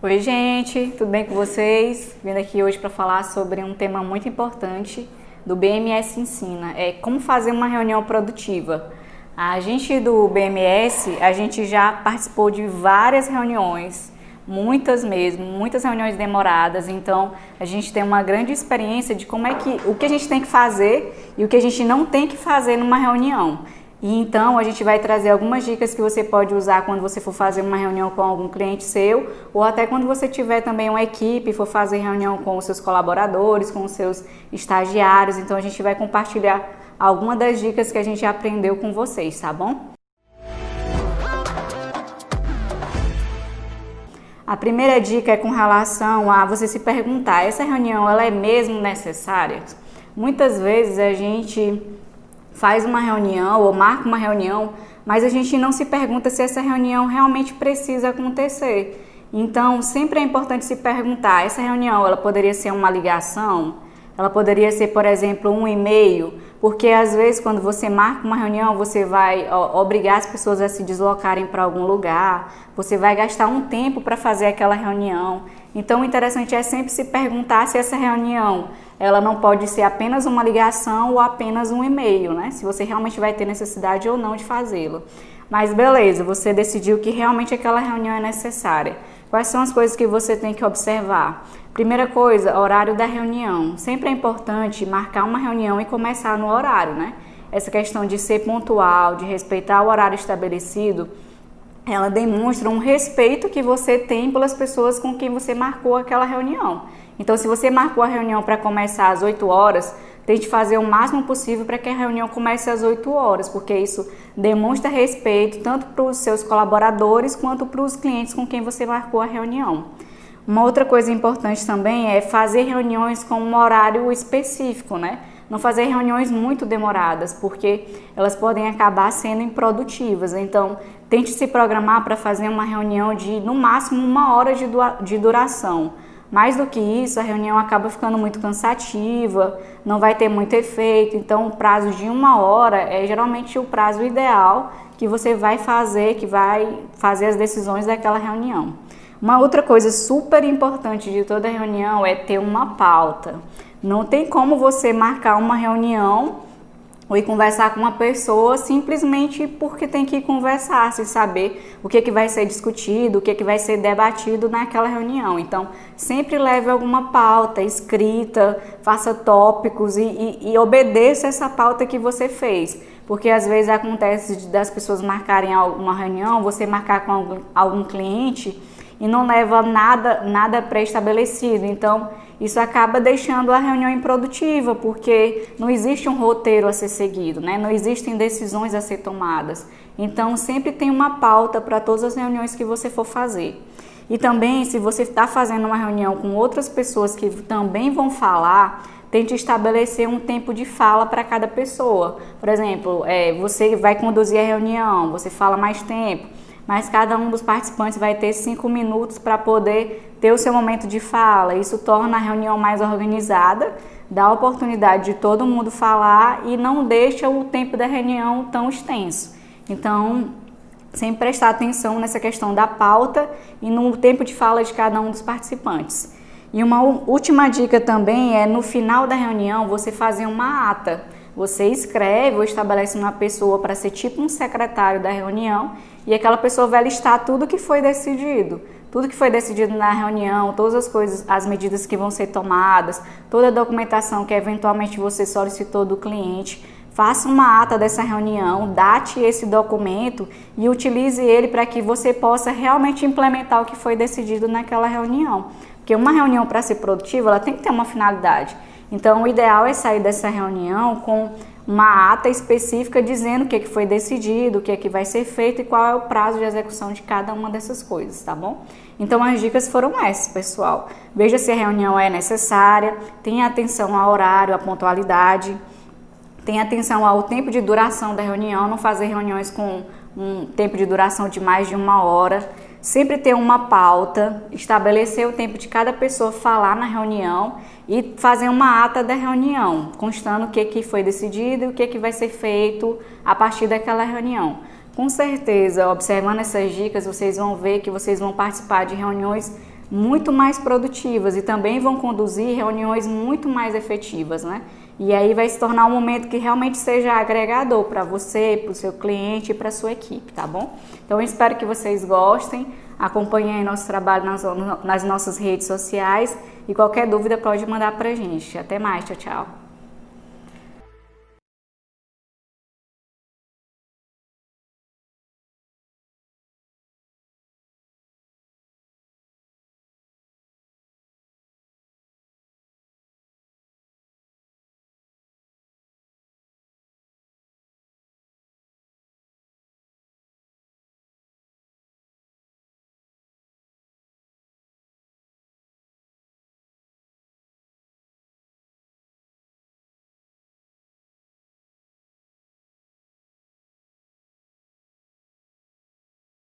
Oi, gente, tudo bem com vocês? Vindo aqui hoje para falar sobre um tema muito importante do BMS Ensina, como fazer uma reunião produtiva. A gente do BMS, a gente já participou de várias reuniões, muitas mesmo, muitas reuniões demoradas, então a gente tem uma grande experiência de o que a gente tem que fazer e o que a gente não tem que fazer numa reunião. E então a gente vai trazer algumas dicas que você pode usar quando você for fazer uma reunião com algum cliente seu, ou até quando você tiver também uma equipe e for fazer reunião com os seus colaboradores, com os seus estagiários. Então a gente vai compartilhar algumas das dicas que a gente aprendeu com vocês, tá bom? A primeira dica é com relação a você se perguntar, essa reunião ela é mesmo necessária? Muitas vezes a gente faz uma reunião ou marca uma reunião, mas a gente não se pergunta se essa reunião realmente precisa acontecer. Então, sempre é importante se perguntar, essa reunião ela poderia ser uma ligação? Ela poderia ser, por exemplo, um e-mail? Porque às vezes quando você marca uma reunião, você vai obrigar as pessoas a se deslocarem para algum lugar, você vai gastar um tempo para fazer aquela reunião. Então o interessante é sempre se perguntar se essa reunião ela não pode ser apenas uma ligação ou apenas um e-mail, né? Se você realmente vai ter necessidade ou não de fazê-lo. Mas beleza, você decidiu que realmente aquela reunião é necessária. Quais são as coisas que você tem que observar? Primeira coisa, horário da reunião. Sempre é importante marcar uma reunião e começar no horário, né? Essa questão de ser pontual, de respeitar o horário estabelecido, ela demonstra um respeito que você tem pelas pessoas com quem você marcou aquela reunião. Então, se você marcou a reunião para começar às 8 horas, tente fazer o máximo possível para que a reunião comece às 8 horas, porque isso demonstra respeito tanto para os seus colaboradores quanto para os clientes com quem você marcou a reunião. Uma outra coisa importante também é fazer reuniões com um horário específico, né? Não fazer reuniões muito demoradas, porque elas podem acabar sendo improdutivas. Então, tente se programar para fazer uma reunião de, no máximo, 1 hora de duração. Mais do que isso, a reunião acaba ficando muito cansativa, não vai ter muito efeito. Então, o prazo de 1 hora é geralmente o prazo ideal que você vai fazer, que vai fazer as decisões daquela reunião. Uma outra coisa super importante de toda reunião é ter uma pauta. Não tem como você marcar uma reunião ou ir conversar com uma pessoa simplesmente porque tem que conversar, sem saber o que vai ser discutido, o que vai ser debatido naquela reunião. Então, sempre leve alguma pauta escrita, faça tópicos e obedeça essa pauta que você fez. Porque às vezes acontece das pessoas marcarem uma reunião, você marcar com algum cliente e não leva nada pré-estabelecido. Então, isso acaba deixando a reunião improdutiva, porque não existe um roteiro a ser seguido, né? Não existem decisões a ser tomadas. Então, sempre tem uma pauta para todas as reuniões que você for fazer. E também, se você está fazendo uma reunião com outras pessoas que também vão falar, tente estabelecer um tempo de fala para cada pessoa. Por exemplo, você vai conduzir a reunião, você fala mais tempo, mas cada um dos participantes vai ter 5 minutos para poder ter o seu momento de fala. Isso torna a reunião mais organizada, dá a oportunidade de todo mundo falar e não deixa o tempo da reunião tão extenso. Então, sempre prestar atenção nessa questão da pauta e no tempo de fala de cada um dos participantes. E uma última dica também é, no final da reunião, você fazer uma ata. Você escreve ou estabelece uma pessoa para ser tipo um secretário da reunião e aquela pessoa vai listar tudo que foi decidido. Tudo que foi decidido na reunião, todas as coisas, as medidas que vão ser tomadas, toda a documentação que eventualmente você solicitou do cliente. Faça uma ata dessa reunião, date esse documento e utilize ele para que você possa realmente implementar o que foi decidido naquela reunião. Porque uma reunião, para ser produtiva, ela tem que ter uma finalidade. Então, o ideal é sair dessa reunião com uma ata específica dizendo o que foi decidido, o que vai ser feito e qual é o prazo de execução de cada uma dessas coisas, tá bom? Então, as dicas foram essas, pessoal. Veja se a reunião é necessária, tenha atenção ao horário, à pontualidade, tenha atenção ao tempo de duração da reunião, não fazer reuniões com um tempo de duração de mais de 1 hora. Sempre ter uma pauta, estabelecer o tempo de cada pessoa falar na reunião e fazer uma ata da reunião, constando o que foi decidido e o que vai ser feito a partir daquela reunião. Com certeza, observando essas dicas, vocês vão ver que vocês vão participar de reuniões muito mais produtivas e também vão conduzir reuniões muito mais efetivas, né? E aí vai se tornar um momento que realmente seja agregador para você, para o seu cliente e para a sua equipe, tá bom? Então eu espero que vocês gostem, acompanhem aí nosso trabalho nas nossas redes sociais e qualquer dúvida pode mandar pra gente. Até mais, tchau, tchau!